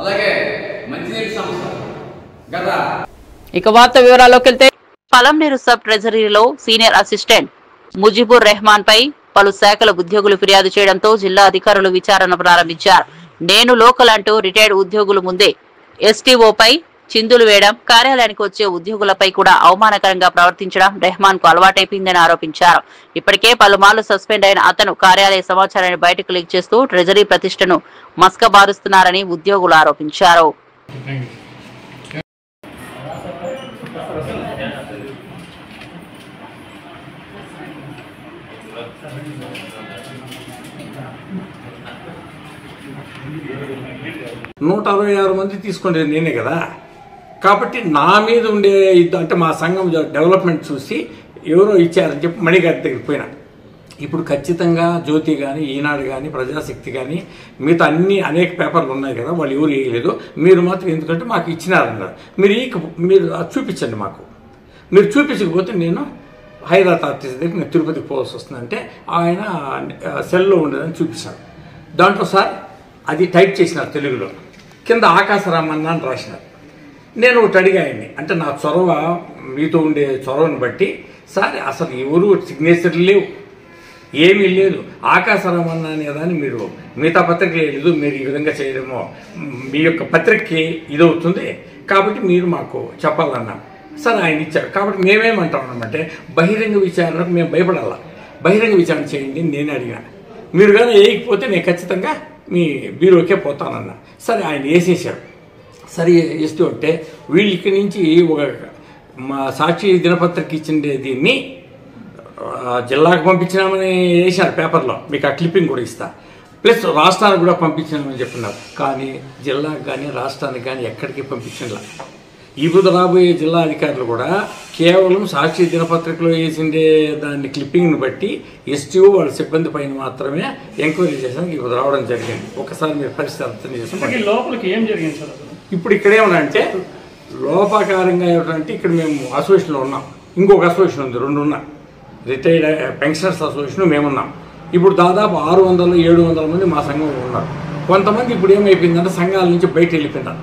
అలాగే మంచినీటి సమస్య గత ఇక వార్త వివరాల్లోకి వెళ్తే పలంనేరు సబ్ ట్రెజరీలో సీనియర్ అసిస్టెంట్ ముజిబుర్ రెహమాన్ పై పలు శాఖల ఉద్యోగులు ఫిర్యాదు చేయడంతో జిల్లా అధికారులు విచారణ ప్రారంభించారు. నేను లోకల్ అంటూ రిటైర్డ్ ఉద్యోగులు ముందే ఎస్టీఓపై చిందులు వేయడం, కార్యాలయానికి వచ్చే ఉద్యోగులపై కూడా అవమానకరంగా ప్రవర్తించడం రెహమాన్ కు అలవాటైపోయిందని ఆరోపించారు. ఇప్పటికే పలుమార్లు సస్పెండ్ అయిన అతను కార్యాలయ సమాచారాన్ని బయటకు లీక్ చేస్తూ ట్రెజరీ ప్రతిష్టను మస్కబారుస్తున్నారని ఉద్యోగులు ఆరోపించారు. 166 మంది తీసుకునేది నేనే కదా. కాబట్టి నా మీద ఉండే అంటే మా సంఘం డెవలప్మెంట్ చూసి ఎవరో ఇచ్చారని చెప్పి మణిగారి దగ్గరికి పోయినా. ఇప్పుడు ఖచ్చితంగా జ్యోతి కానీ, ఈనాడు కానీ, ప్రజాశక్తి కానీ మిగతా అనేక పేపర్లు ఉన్నాయి కదా, వాళ్ళు ఎవరు వేయలేదు. మీరు మాత్రం ఎందుకంటే మాకు ఇచ్చినారన్నారు. మీరు చూపించండి మాకు. మీరు చూపించకపోతే నేను హైదరాబాద్ ఆర్టీసీ దగ్గర నేను తిరుపతికి పోవాల్సి వస్తుందంటే ఆయన సెల్లో ఉండదని చూపించాను. దాంట్లో సార్ అది టైప్ చేసినారు తెలుగులో, కింద ఆకాశరామన్న అని రాసినారు. నేను ఒకటి అడిగా ఆయన్ని, అంటే నా చొరవ మీతో ఉండే చొరవను బట్టి, సార్ అసలు ఎవరు సిగ్నేచర్లు లేవు, ఏమీ లేదు, ఆకాశరామన్న అనేదాన్ని మీరు మిగతా పత్రికలు లేదు, మీరు ఈ విధంగా చేయడమో మీ యొక్క పత్రికకి ఇదవుతుంది, కాబట్టి మీరు మాకు చెప్పాలన్నాం. సార్ ఆయన ఇచ్చారు. కాబట్టి మేమేమంటామంటే బహిరంగ విచారణకు మేము భయపడాలా, బహిరంగ విచారణ చేయండి నేనే అడిగాను. మీరు కానీ వేయకపోతే నేను ఖచ్చితంగా మీ బ్యూరోకే పోతానన్నా. సరే ఆయన వేసేసాడు. సరే వేస్తూ ఉంటే వీళ్ళు ఇక్కడి నుంచి ఒక మా సాక్షి దినపత్రిక ఇచ్చిండే దీన్ని జిల్లాకు పంపించినామని వేశారు పేపర్లో, మీకు ఆ క్లిప్పింగ్ కూడా ఇస్తా, ప్లస్ రాష్ట్రానికి కూడా పంపించినామని చెప్తున్నారు. కానీ జిల్లాకు కానీ రాష్ట్రానికి కానీ ఎక్కడికి పంపించలా. ఇప్పుడు రాబోయే జిల్లా అధికారులు కూడా కేవలం సాక్షి దినపత్రికలో వేసిండే దాన్ని క్లిప్పింగ్ని బట్టి ఎస్టీఓ వాళ్ళ సిబ్బంది పైన మాత్రమే ఎంక్వైరీ చేసానికి ఇప్పుడు రావడం జరిగింది. ఒకసారి మీరు పరిస్థితి అర్థం చేసుకోండి. లోపలికి ఏం జరిగింది సార్? ఇప్పుడు ఇక్కడ ఏమన్నా లోపాకారంగా ఏమిటంటే ఇక్కడ మేము అసోసియేషన్లో ఉన్నాం, ఇంకొక అసోసియేషన్ ఉంది, 2 ఉన్నాయి, రిటైర్డ్ పెన్షనర్స్ అసోసియేషన్ మేమున్నాం. ఇప్పుడు దాదాపు 600-700 మంది మా సంఘంలో ఉన్నారు. కొంతమంది ఇప్పుడు ఏమైపోయిందంటే సంఘాల నుంచి బయట వెళ్ళిపోయినారు.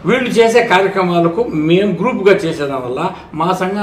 వీళ్ళు చేసే కార్యక్రమాలకు మేము గ్రూప్గా చేసేదాని వల్ల మా సంఘ